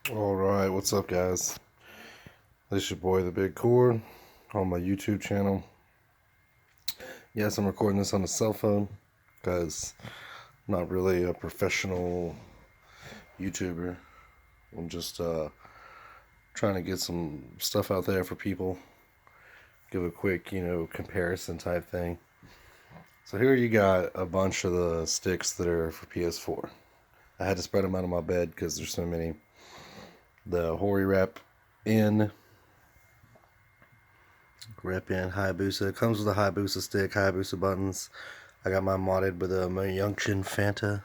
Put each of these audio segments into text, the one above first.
Alright, what's up guys? This is your boy the Big Cord on my YouTube channel. Yes, I'm recording this on a cell phone because I'm not really a professional YouTuber. I'm just trying to get some stuff out there for people. Give a quick, comparison type thing. So here you got a bunch of the sticks that are for PS4. I had to spread them out on my bed because there's so many. The hori wrap in Hayabusa. It comes with a Hayabusa stick, Hayabusa buttons. I got mine modded with a Junction Fanta.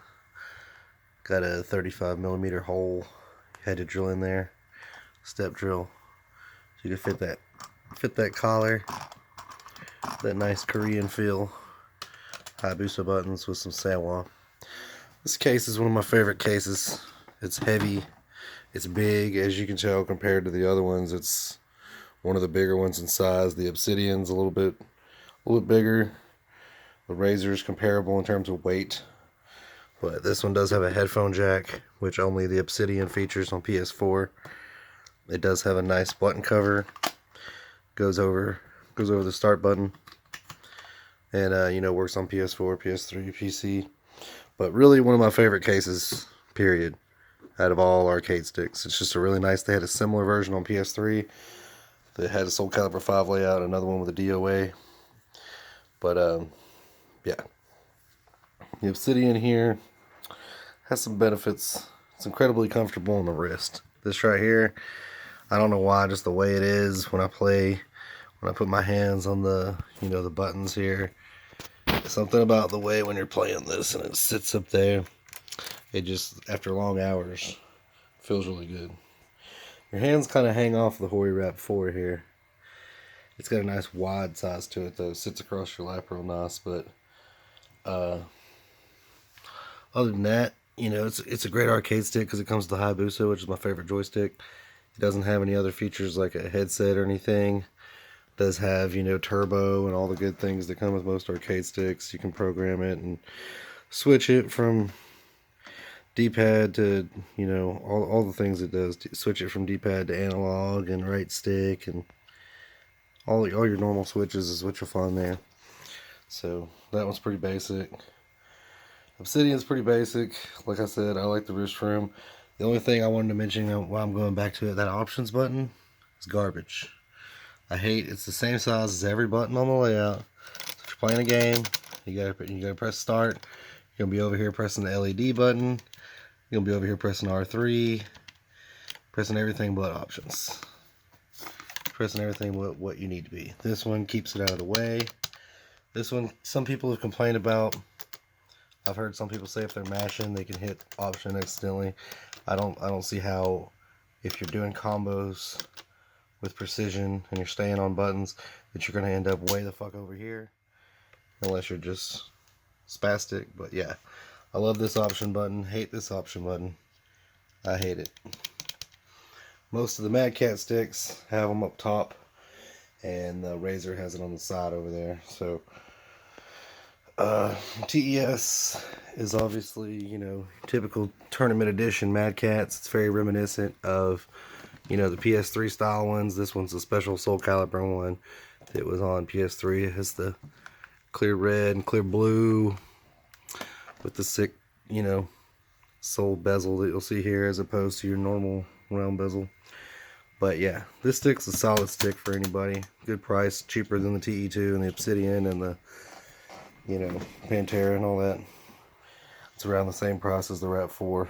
Got a 35mm hole. Had to drill in there. Step drill. So you can fit that collar. That nice Korean feel. Hayabusa buttons with some sawa. This case is one of my favorite cases. It's heavy. It's big, as you can tell, compared to the other ones. It's one of the bigger ones in size. The obsidian's a little bit bigger. The razor's comparable in terms of weight, but this one does have a headphone jack, which only the obsidian features on PS4. It does have a nice button cover. Goes over the start button, and works on PS4, PS3, PC. But really, one of my favorite cases, period, out of all arcade sticks. It's just a really nice. They had a similar version on PS3. They had a Soul Calibur 5 layout, another one with a DOA. But yeah, the obsidian here has some benefits. It's incredibly comfortable on the wrist. This right here, I don't know why, just the way it is when I play, when I put my hands on the, the buttons here. Something about the way when you're playing this and it sits up there, it just, after long hours, feels really good. Your hands kind of hang off the hori wrap 4 here. It's got a nice wide size to it though. It sits across your lap real nice, but other than that, it's a great arcade stick because it comes with the Hayabusa, which is my favorite joystick. It doesn't have any other features like a headset or anything. It does have, turbo and all the good things that come with most arcade sticks. You can program it and switch it from D-pad to, all the things it does. Switch it from D-pad to analog and right stick, and all your normal switches is what you'll find there. So that one's pretty basic. Obsidian's pretty basic. Like I said, I like the wrist room. The only thing I wanted to mention while I'm going back to it, that options button is garbage. It's the same size as every button on the layout. So if you're playing a game, you gotta press start. You're gonna be over here pressing the LED button. You're gonna be over here pressing R3, pressing everything but options. Pressing everything what you need to be. This one keeps it out of the way. This one, some people have complained about. I've heard some people say if they're mashing, they can hit option accidentally. I don't see how, if you're doing combos with precision and you're staying on buttons, that you're gonna end up way the fuck over here, unless you're just spastic. But yeah, I love this option button. Hate this option button. I hate it. Most of the Madcatz sticks have them up top, and the Razor has it on the side over there. So TES is obviously, typical tournament edition Madcatz. It's very reminiscent of, the PS3 style ones. This one's a special Soul Calibur one that was on PS3. It has the clear red and clear blue with the sick, soul bezel that you'll see here, as opposed to your normal round bezel. But yeah, this stick's a solid stick for anybody. Good price, cheaper than the TE2 and the Obsidian and the, Panthera and all that. It's around the same price as the Wrap 4.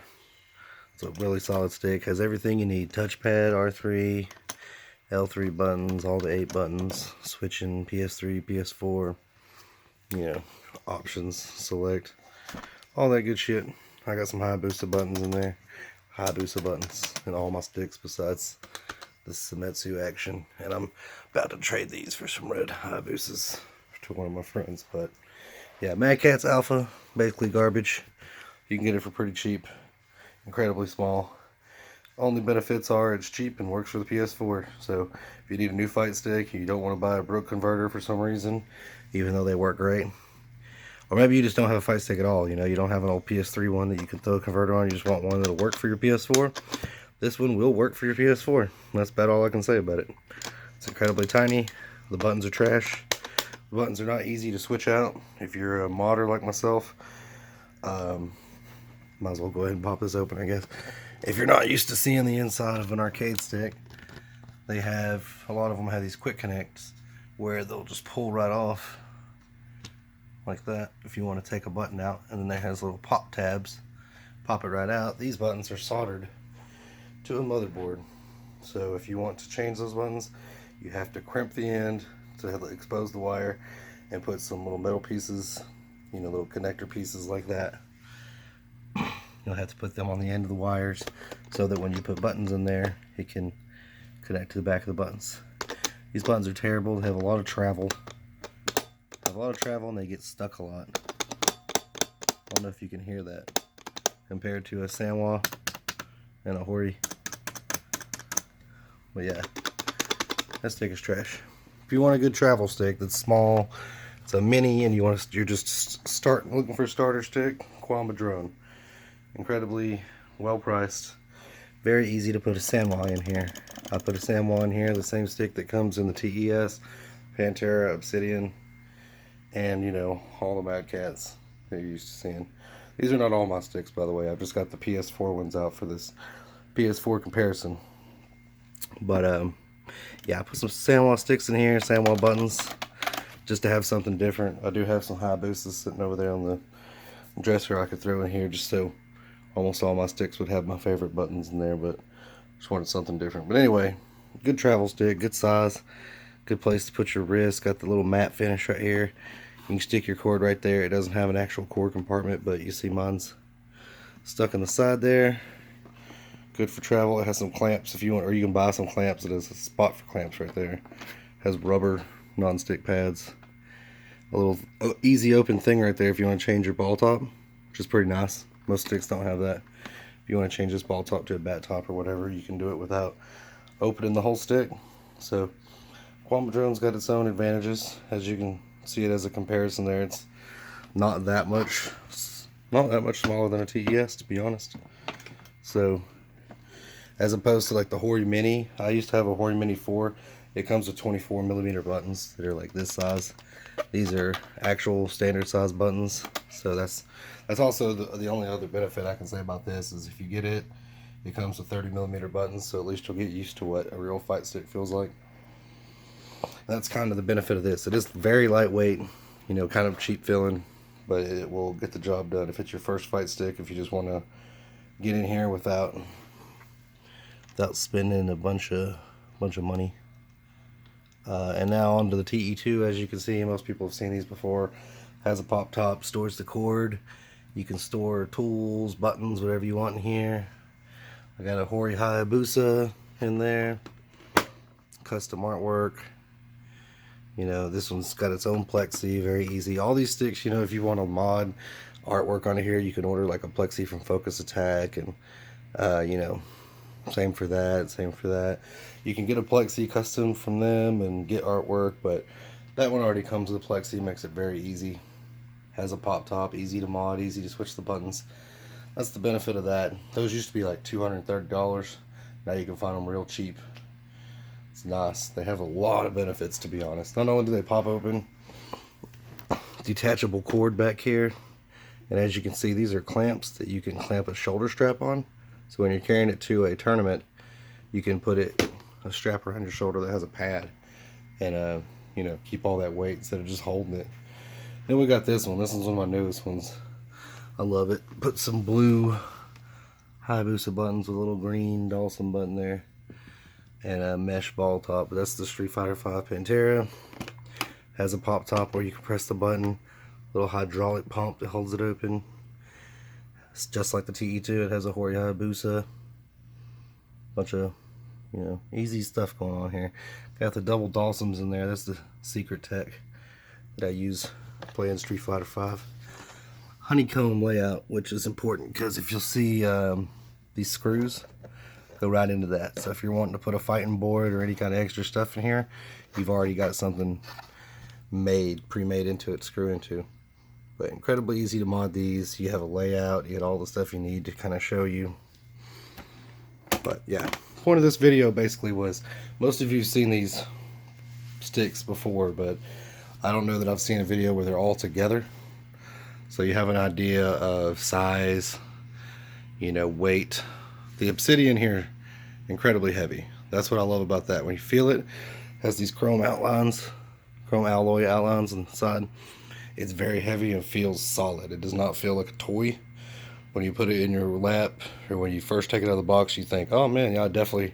It's a really solid stick. Has everything you need. Touchpad, R3, L3 buttons, all the 8 buttons. Switching PS3, PS4. Options, select. All that good shit. I got some Hayabusa buttons in there. Hayabusa buttons in all my sticks besides the Sumetsu action. And I'm about to trade these for some red Hayabusas to one of my friends. But yeah, Madcatz Alpha, basically garbage. You can get it for pretty cheap. Incredibly small. Only benefits are it's cheap and works for the PS4. So if you need a new fight stick, you don't want to buy a broke converter for some reason, even though they work great. Or maybe you just don't have a fight stick at all. You don't have an old PS3 one that you can throw a converter on. You just want one that'll work for your PS4. this one will work for your PS4. That's about all I can say about it. It's incredibly tiny. The buttons are trash. The buttons are not easy to switch out. If you're a modder like myself, might as well go ahead and pop this open, I guess. If you're not used to seeing the inside of an arcade stick, they have, a lot of them have these quick connects where they'll just pull right off like that if you want to take a button out, and then they has little pop tabs. Pop it right out. These buttons are soldered to a motherboard, so if you want to change those buttons, you have to crimp the end to expose the wire and put some little metal pieces, you know, little connector pieces like that. You'll have to put them on the end of the wires so that when you put buttons in there, it can connect to the back of the buttons. These buttons are terrible. They have a lot of travel. And they get stuck a lot. I don't know if you can hear that compared to a Sanwa and a Hori. But yeah, that stick is trash. If you want a good travel stick that's small, it's a mini, and you're just looking for a starter stick, qanba drone. Incredibly well priced. Very easy to put a Sanwa in here. I put a Sanwa in here, the same stick that comes in the TES, Panthera, Obsidian, and you know, all the Madcatz that you're used to seeing. These are not all my sticks, by the way. I've just got the PS4 ones out for this PS4 comparison. But yeah, I put some Sanwa sticks in here, Sanwa buttons, just to have something different. I do have some Hayabusas sitting over there on the dresser I could throw in here, just so almost all my sticks would have my favorite buttons in there, but just wanted something different. But anyway, good travel stick, good size, good place to put your wrist. Got the little matte finish right here. You can stick your cord right there. It doesn't have an actual cord compartment, but you see mine's stuck in the side there. Good for travel. It has some clamps if you want, or you can buy some clamps. It has a spot for clamps right there. It has rubber non-stick pads. A little easy open thing right there if you want to change your ball top, which is pretty nice. Most sticks don't have that. If you want to change this ball top to a bat top or whatever, you can do it without opening the whole stick. So qanba drone's got its own advantages. As you can see it as a comparison there, it's not that much smaller than a TES, to be honest. So as opposed to like the Hori Mini, I used to have a Hori Mini 4. It comes with 24mm buttons that are like this size. These are actual standard size buttons. So that's also the only other benefit I can say about this is if you get it, it comes with 30mm buttons, so at least you'll get used to what a real fight stick feels like. That's kind of the benefit of this. It is very lightweight, you know, kind of cheap feeling, but it will get the job done. If it's your first fight stick, if you just want to get in here without spending a bunch of money. And now onto the TE2. As you can see, most people have seen these before. Has a pop top, stores the cord. You can store tools, buttons, whatever you want in here. I got a Hori Hayabusa in there. Custom artwork. You know, this one's got its own plexi, very easy. All these sticks, you know, if you want to mod artwork on here, you can order like a plexi from Focus Attack, and you know, same for that. You can get a plexi custom from them and get artwork, but that one already comes with a plexi, makes it very easy. Has a pop top, easy to mod, easy to switch the buttons. That's the benefit of that. Those used to be like $230. Now you can find them real cheap. It's nice. They have a lot of benefits, to be honest. Not only do they pop open, detachable cord back here, and as you can see, these are clamps that you can clamp a shoulder strap on. So when you're carrying it to a tournament, you can put a strap around your shoulder that has a pad, and you know, keep all that weight instead of just holding it. Then we got this one. This one's one of my newest ones. I love it. Put some blue Hayabusa buttons with a little green Dawson button there, and a mesh ball top. But that's the Street Fighter V Panthera. Has a pop top where you can press the button. Little hydraulic pump that holds it open. It's just like the TE2. It has a Hori Hayabusa. Bunch of, you know, easy stuff going on here. Got the double Dawsons in there. That's the secret tech that I use playing Street Fighter V. Honeycomb layout, which is important because if you'll see these screws go right into that. So if you're wanting to put a fighting board or any kind of extra stuff in here, you've already got something pre-made into it to screw into. But incredibly easy to mod these. You have a layout, you get all the stuff you need to kind of show you. But yeah, point of this video basically was, most of you have seen these sticks before, but I don't know that I've seen a video where they're all together. So you have an idea of size, you know, weight. The obsidian here, incredibly heavy. That's what I love about that. When you feel it, has these chrome outlines, chrome alloy outlines on the side. It's very heavy and feels solid. It does not feel like a toy. When you put it in your lap, or when you first take it out of the box, you think, oh man, yeah, I definitely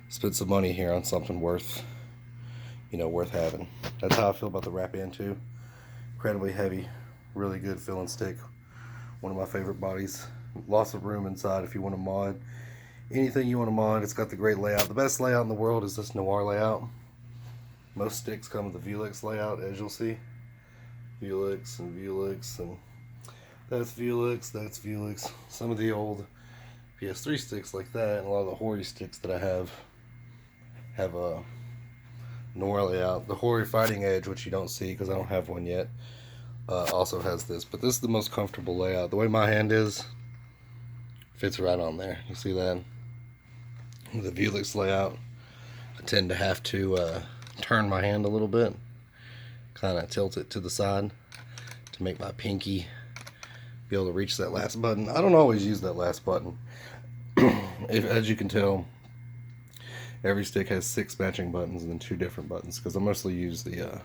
spent some money here on something worth, you know, worth having. That's how I feel about the wrap end too. Incredibly heavy, really good feeling stick. One of my favorite bodies. Lots of room inside if you want to mod. Anything you want to mod, it's got the great layout. The best layout in the world is this Noir layout. Most sticks come with the Vuelix layout, as you'll see. Vuelix and Vuelix, and that's Vuelix, that's Vuelix. Some of the old PS3 sticks like that, and a lot of the hori sticks that I have a Noir layout. The hori Fighting Edge, which you don't see because I don't have one yet, also has this. But this is the most comfortable layout. The way my hand is, fits right on there. You see that? With the Vuelix layout, I tend to have to turn my hand a little bit, kind of tilt it to the side to make my pinky be able to reach that last button. I don't always use that last button. As you can tell, every stick has 6 matching buttons and then 2 different buttons, because I mostly use the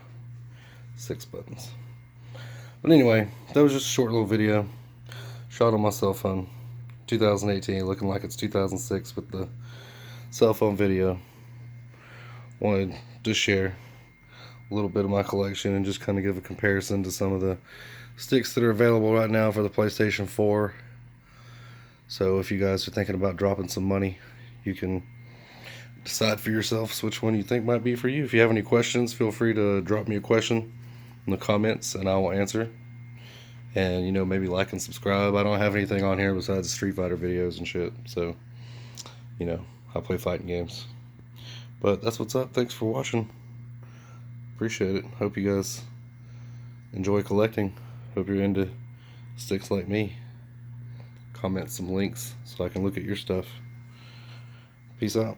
6 buttons. But anyway, that was just a short little video shot on my cell phone, 2018, looking like it's 2006 with the cell phone video. Wanted to share a little bit of my collection and just kind of give a comparison to some of the sticks that are available right now for the PlayStation 4. So if you guys are thinking about dropping some money, you can decide for yourselves which one you think might be for you. If you have any questions, feel free to drop me a question in the comments and I will answer. And, you know, maybe like and subscribe. I don't have anything on here besides Street Fighter videos and shit. So, you know, I play fighting games. But that's what's up. Thanks for watching. Appreciate it. Hope you guys enjoy collecting. Hope you're into sticks like me. Comment some links so I can look at your stuff. Peace out.